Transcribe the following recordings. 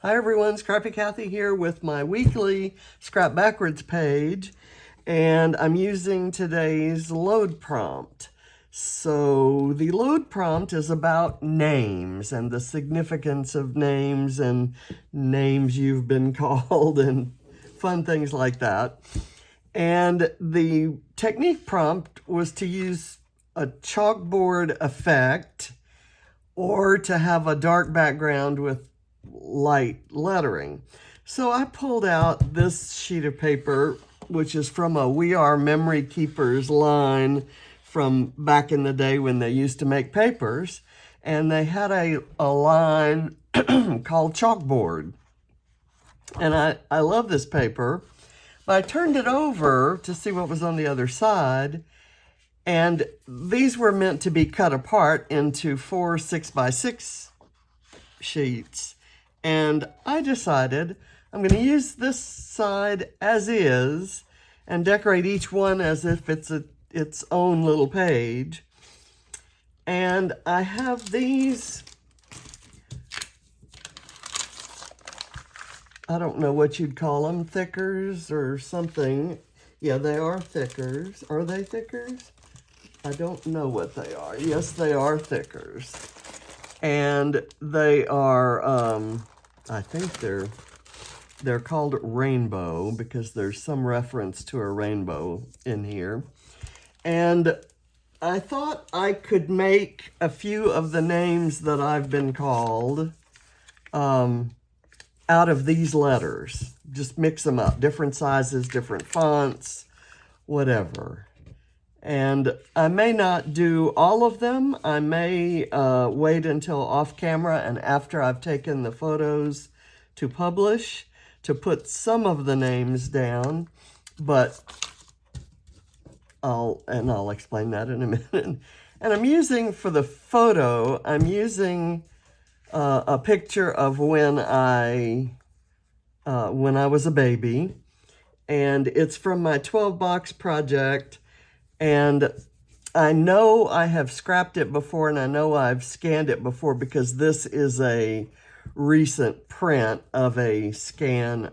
Hi everyone, Scrappy Kathy here with my weekly Scrap Backwards page, and I'm using today's load prompt. So the load prompt is about names and the significance of names and names you've been called and fun things like that. And the technique prompt was to use a chalkboard effect or to have a dark background with light lettering. So I pulled out this sheet of paper, which is from a We Are Memory Keepers line from back in the day when they used to make papers. And they had a line called chalkboard. And I love this paper. But I turned it over to see what was on the other side. And these were meant to be cut apart into 4 6x6 sheets. And I decided I'm going to use this side as is and decorate each one as if it's its own little page. And I have these, I don't know what you'd call them, thickers or something. Yeah, they are thickers. Are they thickers? I don't know what they are. Yes, they are thickers. And they are, I think they're called rainbow because there's some reference to a rainbow in here. And I thought I could make a few of the names that I've been called out of these letters. Just mix them up, different sizes, different fonts, whatever. And I may not do all of them. I may wait until off camera and after I've taken the photos to publish to put some of the names down, but I'll explain that in a minute. And I'm using, for the photo, I'm using a picture of when I was a baby, and it's from my 12-box project. And I know I have scrapped it before, and I know I've scanned it before because this is a recent print of a scan.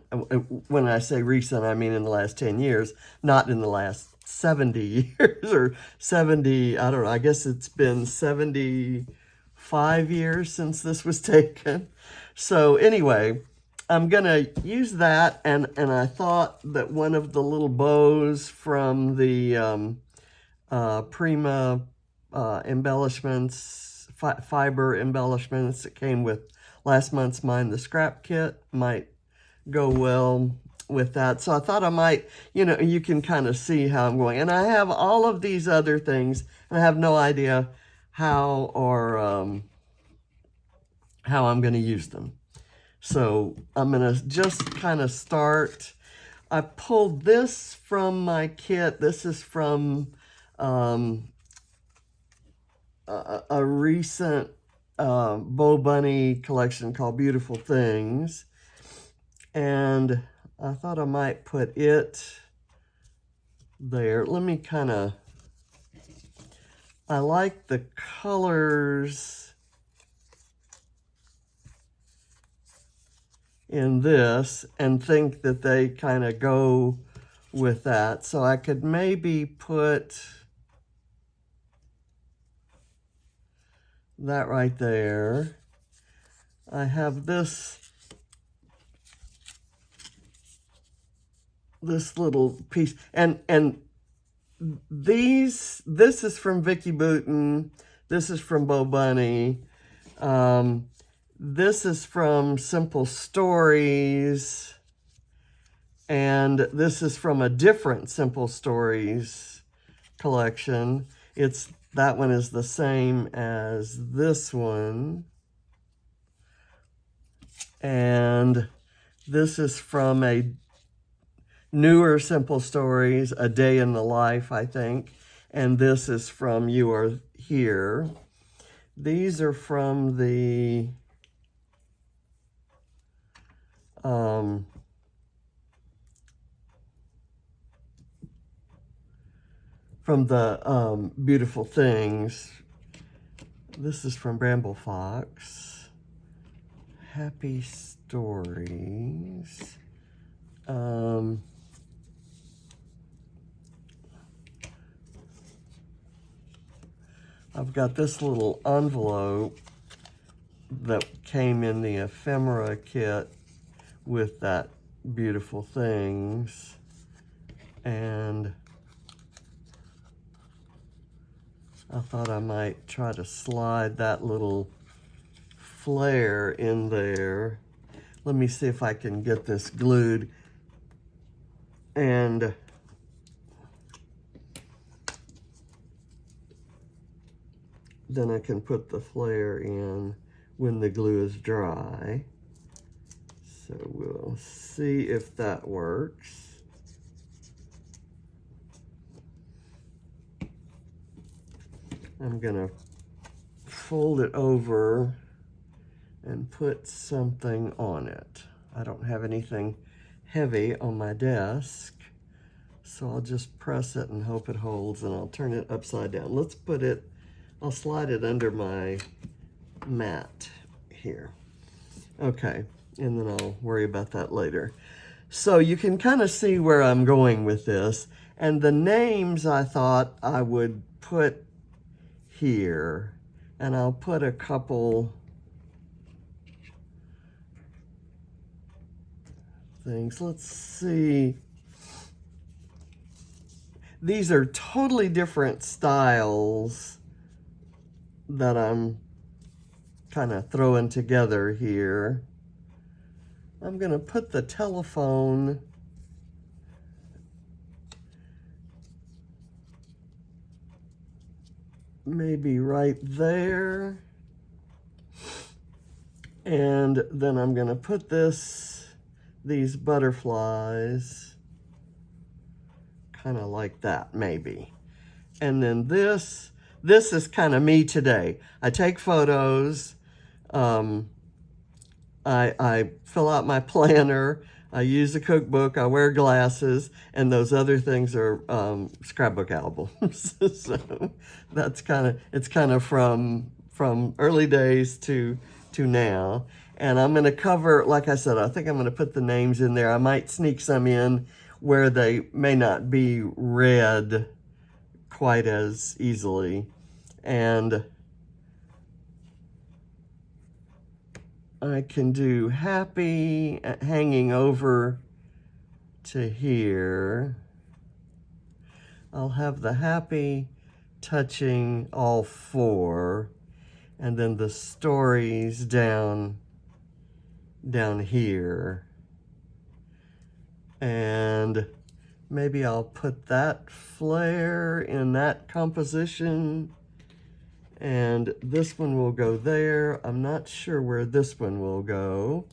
When I say recent, I mean in the last 10 years, not in the last 70 years or 70, I don't know, I guess it's been 75 years since this was taken. So anyway, I'm going to use that, and I thought that one of the little bows from the Prima embellishments, fiber embellishments that came with last month's Mine the Scrap kit might go well with that. So I thought I might, you can kind of see how I'm going. And I have all of these other things, and I have no idea how or how I'm going to use them. So I'm going to just kind of start. I pulled this from my kit. This is from a recent Bo Bunny collection called Beautiful Things. And I thought I might put it there. Let me kind of, I like the colors in this and think that they kind of go with that. So I could maybe put that right there. I have this little piece, and this is from Vicky Booten. This is from Bo Bunny. This is from Simple Stories, and this is from a different Simple Stories collection. That one is the same as this one. And this is from a newer Simple Stories, A Day in the Life, I think. And this is from You Are Here. These are from the Beautiful Things. This is from Bramble Fox. Happy stories. I've got this little envelope that came in the ephemera kit with that beautiful things, and I thought I might try to slide that little flare in there. Let me see if I can get this glued, and then I can put the flare in when the glue is dry. So we'll see if that works. I'm gonna fold it over and put something on it. I don't have anything heavy on my desk, so I'll just press it and hope it holds, and I'll turn it upside down. Let's put it, I'll slide it under my mat here. Okay, and then I'll worry about that later. So you can kind of see where I'm going with this, and the names I thought I would put here, and I'll put a couple things. Let's see. These are totally different styles that I'm kind of throwing together here. I'm gonna put the telephone maybe right there. And then I'm gonna put these butterflies kind of like that, maybe. And then this is kind of me today. I take photos, I fill out my planner, I use a cookbook, I wear glasses, and those other things are scrapbook albums. So that's it's kind of from early days to now. And I'm gonna cover, like I said, I think I'm gonna put the names in there. I might sneak some in where they may not be read quite as easily. And I can do happy hanging over to here. I'll have the happy touching all four, and then the stories down here. And maybe I'll put that flare in that composition, and this one will go there. I'm not sure where this one will go.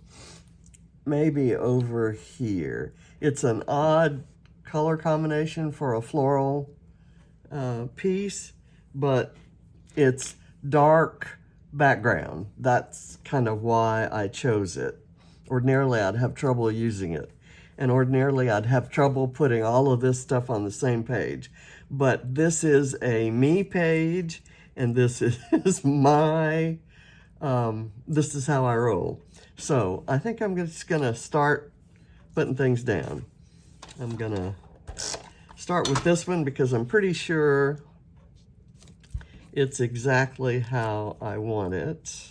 Maybe over here. It's an odd color combination for a floral piece, but it's dark background. That's kind of why I chose it. Ordinarily, I'd have trouble using it. And ordinarily, I'd have trouble putting all of this stuff on the same page. But this is a me page, and this is my, this is how I roll. So I think I'm just gonna start putting things down. I'm gonna start with this one because I'm pretty sure it's exactly how I want it.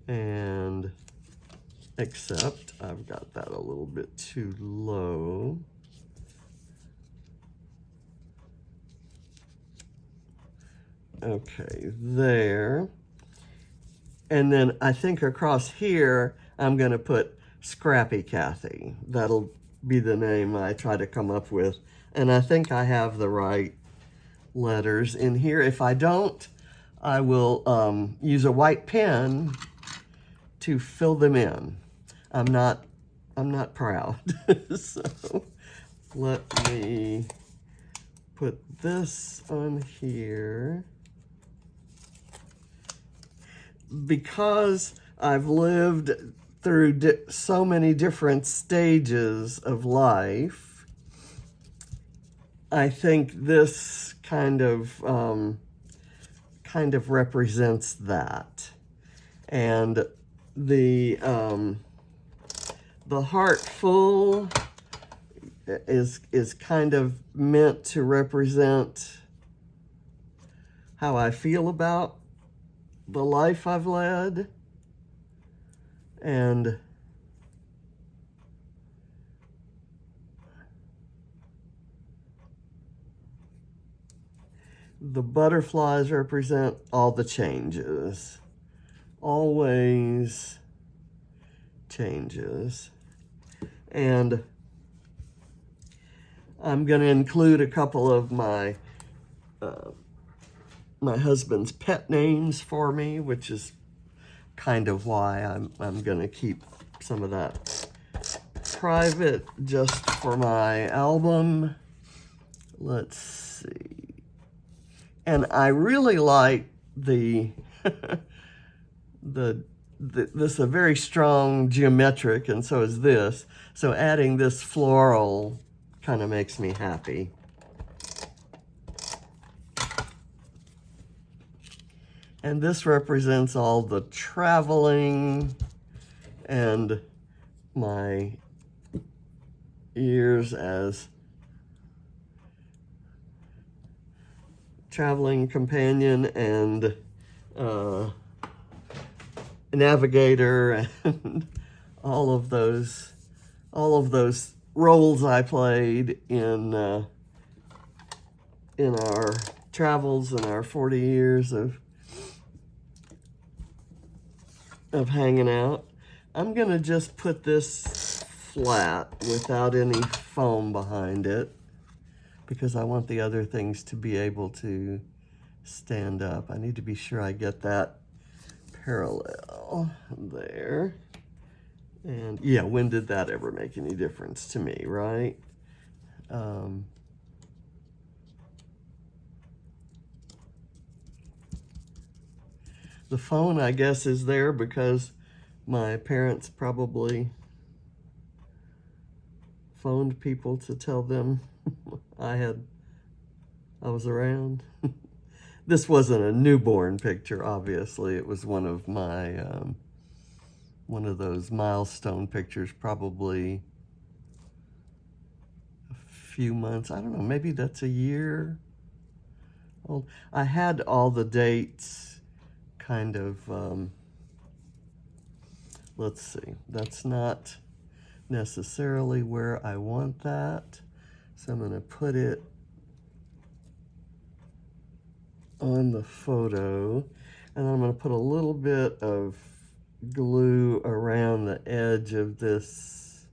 And except I've got that a little bit too low. Okay, there. And then I think across here, I'm gonna put Scrappy Kathy. That'll be the name I try to come up with. And I think I have the right letters in here. If I don't, I will use a white pen to fill them in. I'm not proud. So let me put this on here. Because I've lived through so many different stages of life, I think this kind of represents that. And the heart full is kind of meant to represent how I feel about the life I've led. And the butterflies represent all the changes. Always changes. And I'm going to include a couple of my my husband's pet names for me, which is kind of why I'm going to keep some of that private just for my album. Let's see. And I really like this is a very strong geometric, and so is this. So adding this floral kind of makes me happy. And this represents all the traveling and my years as traveling companion and navigator and all of those roles I played in our travels and our 40 years of hanging out. I'm gonna just put this flat without any foam behind it because I want the other things to be able to stand up. I need to be sure I get that parallel there. And yeah, when did that ever make any difference to me, right? The phone, I guess, is there because my parents probably phoned people to tell them I was around. This wasn't a newborn picture, obviously. It was one of my, one of those milestone pictures, probably a few months. I don't know, maybe that's a year old. I had all the dates kind of, let's see, that's not necessarily where I want that. So I'm going to put it on the photo, and then I'm going to put a little bit of glue around the edge of this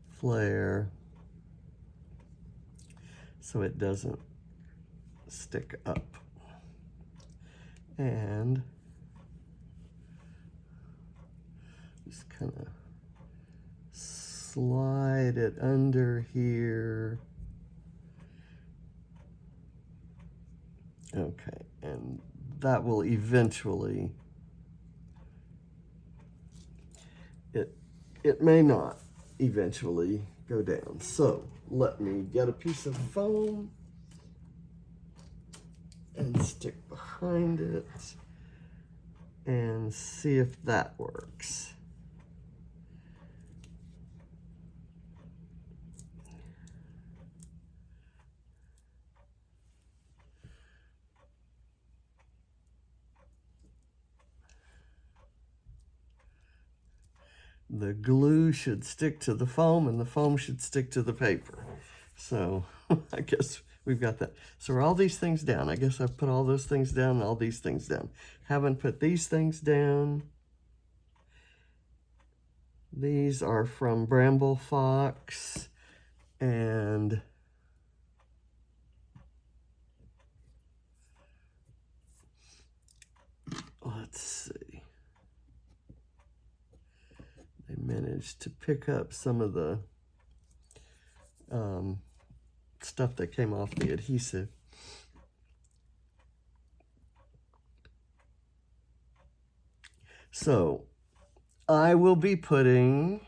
flare so it doesn't stick up. And just kind of slide it under here. Okay, and that will eventually, it may not eventually go down. So let me get a piece of foam and stick behind it and see if that works. The glue should stick to the foam and the foam should stick to the paper. So I guess we've got that. So are all these things down? I guess I've put all those things down and all these things down. Haven't put these things down. These are from Bramble Fox, and let's see. They managed to pick up some of the stuff that came off the adhesive. So I will be putting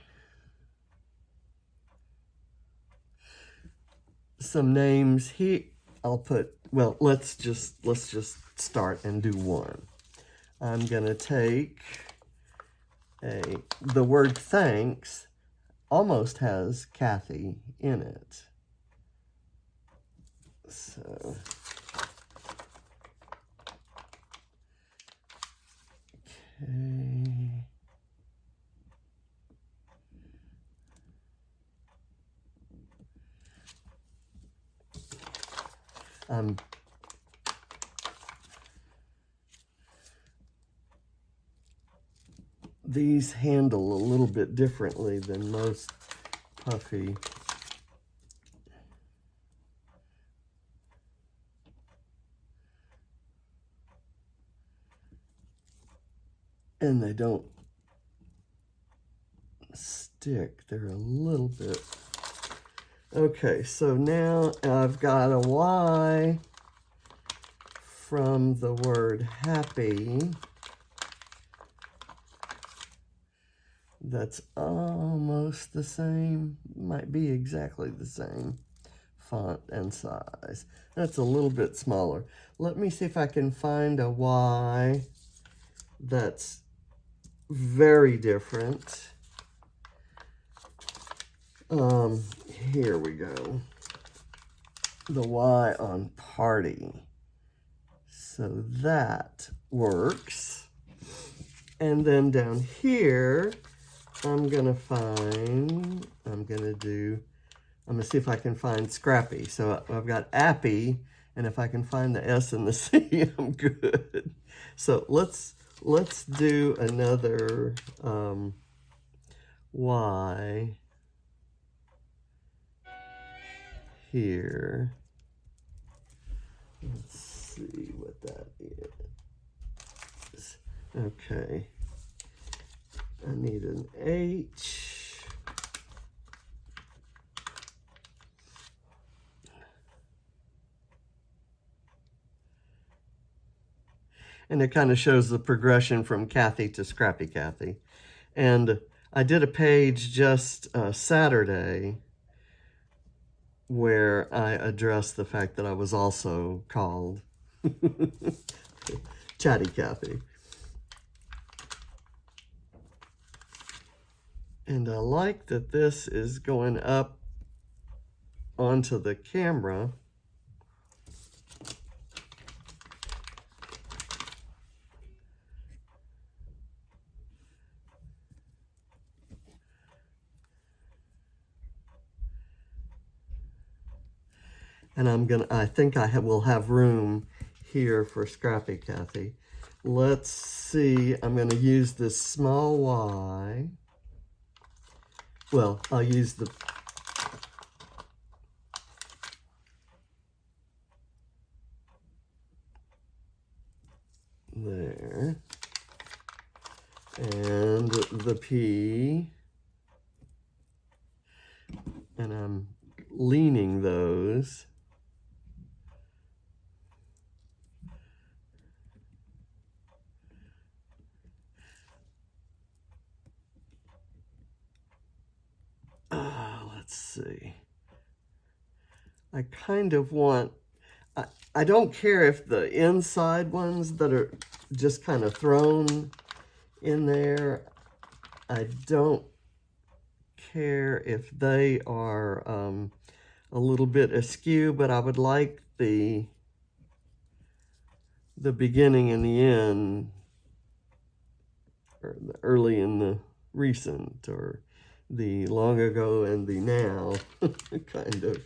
some names here. I'll put, well, let's just start and do one. I'm going to take the word thanks almost has Kathy in it. So, okay. These handle a little bit differently than most puffy. And they don't stick. They're a little bit. Okay, so now I've got a Y from the word happy. That's almost the same, might be exactly the same font and size. That's a little bit smaller. Let me see if I can find a Y that's very different. Here we go. The Y on party. So that works. And then down here, I'm gonna see if I can find Scrappy. So I've got Appy, and if I can find the S and the C, I'm good. So let's do another Y here. Let's see what that is. Okay. I need an H. And it kind of shows the progression from Kathy to Scrappy Kathy. And I did a page just Saturday where I addressed the fact that I was also called Chatty Kathy. And I like that this is going up onto the camera. And I think will have room here for Scrappy Kathy. Let's see, I'm gonna use this small Y. Well, I'll use there. And the P. And I'm leaning those. Let's see. I kind of want, I don't care if the inside ones that are just kind of thrown in there, I don't care if they are a little bit askew, but I would like the beginning and the end, or the early and the recent, or the long ago and the now, kind of.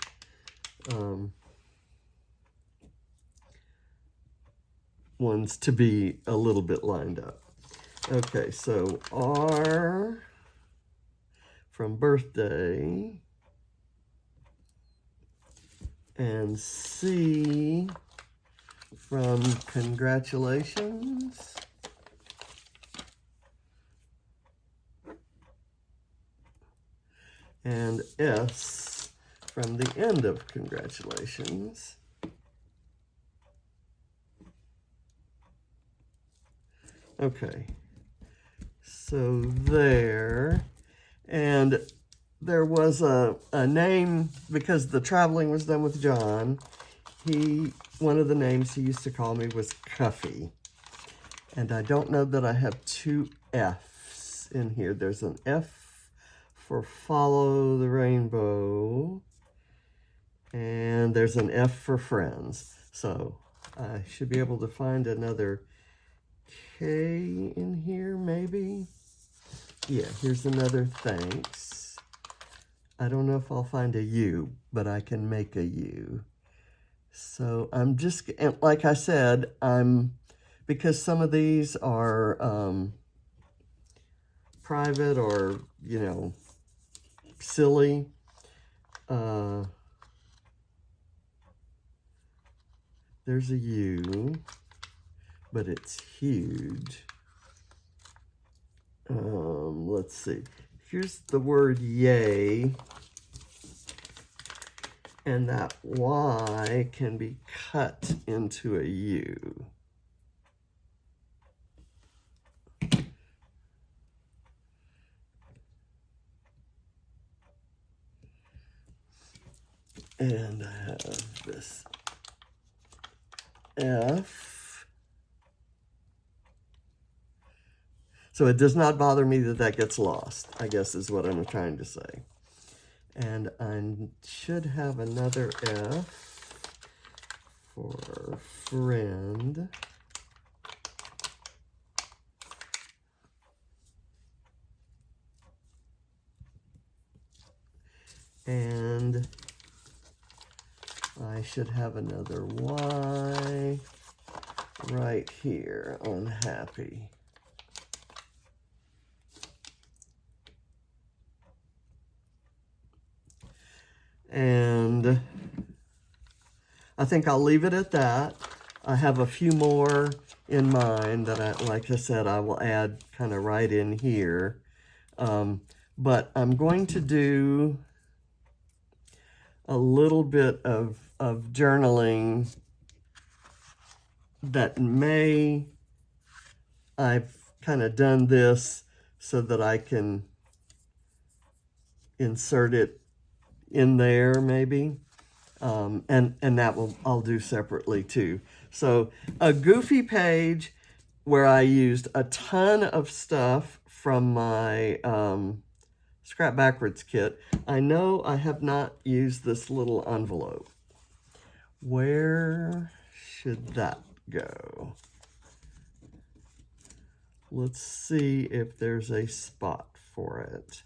Ones to be a little bit lined up. Okay, so R from birthday, and C from congratulations. And S from the end of congratulations. Okay, so there, and there was a name, because the traveling was done with John, one of the names he used to call me was Kuffy. And I don't know that I have two F's in here. There's an F for follow the rainbow, and there's an F for friends. So I should be able to find another K in here, maybe. Yeah, here's another thanks. I don't know if I'll find a U, but I can make a U. So I'm just, and like I said, because some of these are private or, you know, silly, there's a U, but it's huge. Let's see. Here's the word yay, and that Y can be cut into a U. And I have this F. So it does not bother me that that gets lost, I guess is what I'm trying to say. And I should have another F for friend. And I should have another Y right here on happy. And I think I'll leave it at that. I have a few more in mind that like I said, I will add kind of right in here. But I'm going to do a little bit of journaling that I've kind of done this so that I can insert it in there maybe. And that I'll do separately too. So a goofy page where I used a ton of stuff from my Scrap Backwards kit. I know I have not used this little envelope. Where should that go? Let's see if there's a spot for it.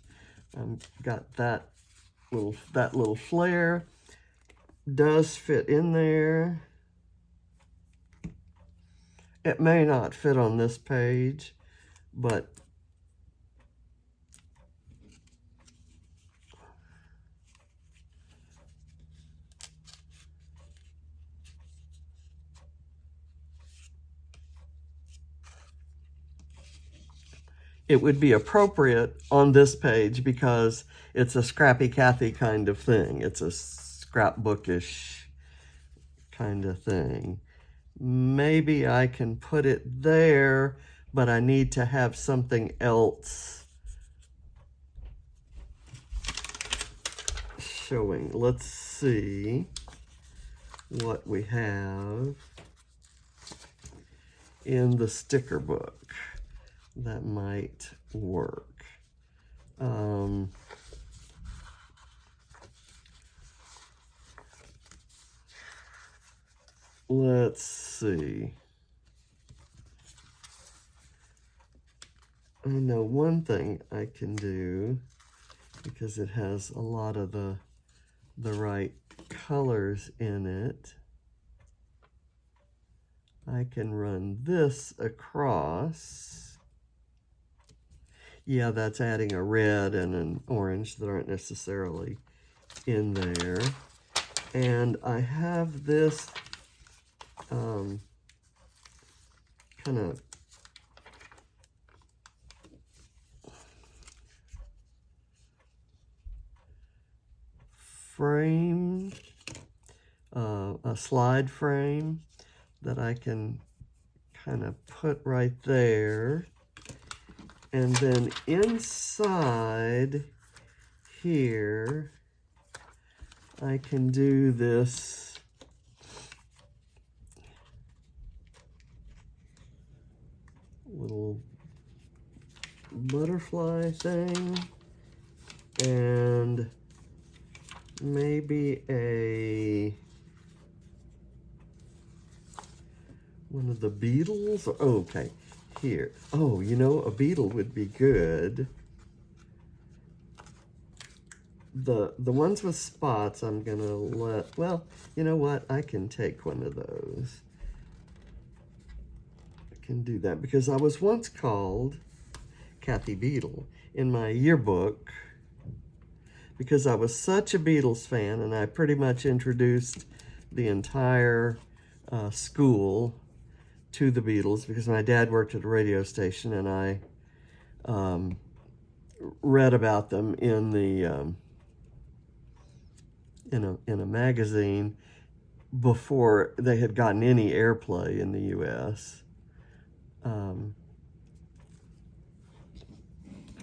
Got that little flare. Does fit in there. It may not fit on this page, but it would be appropriate on this page because it's a Scrappy Kathy kind of thing. It's a scrapbookish kind of thing. Maybe I can put it there, but I need to have something else showing. Let's see what we have in the sticker book that might work. Let's see. I know one thing I can do because it has a lot of the right colors in it. I can run this across. Yeah, that's adding a red and an orange that aren't necessarily in there. And I have this kind of frame, a slide frame that I can kind of put right there. And then inside here, I can do this little butterfly thing, and maybe one of the beetles. Oh, okay, here. Oh, you know, a beetle would be good. The ones with spots, I'm gonna let, well, you know what? I can take one of those. I can do that because I was once called Kathy Beetle in my yearbook because I was such a Beatles fan, and I pretty much introduced the entire school to the Beatles because my dad worked at a radio station, and I read about them in the in a magazine before they had gotten any airplay in the U.S.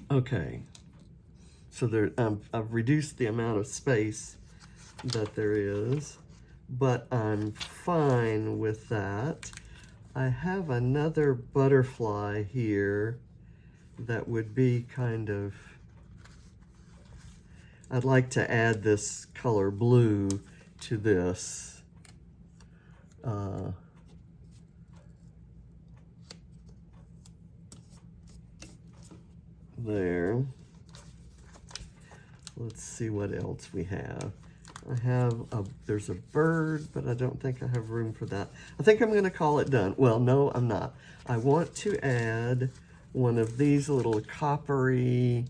Okay, so there, I've reduced the amount of space that there is, but I'm fine with that. I have another butterfly here that would be kind of, I'd like to add this color blue to this. There. Let's see what else we have. There's a bird, but I don't think I have room for that. I think I'm gonna call it done. Well, no, I'm not. I want to add one of these little coppery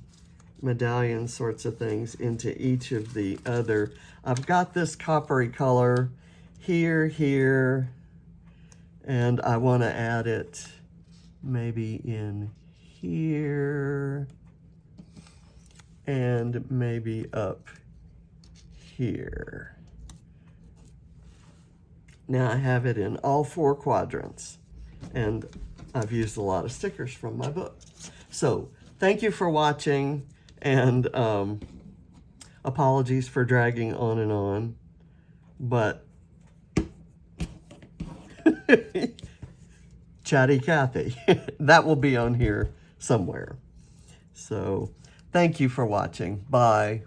medallion sorts of things into each of the other. I've got this coppery color here, and I want to add it maybe in here and maybe up here. Now I have it in all 4 quadrants, and I've used a lot of stickers from my book. So thank you for watching, and apologies for dragging on and on, but Chatty Kathy, that will be on here somewhere. So thank you for watching. Bye.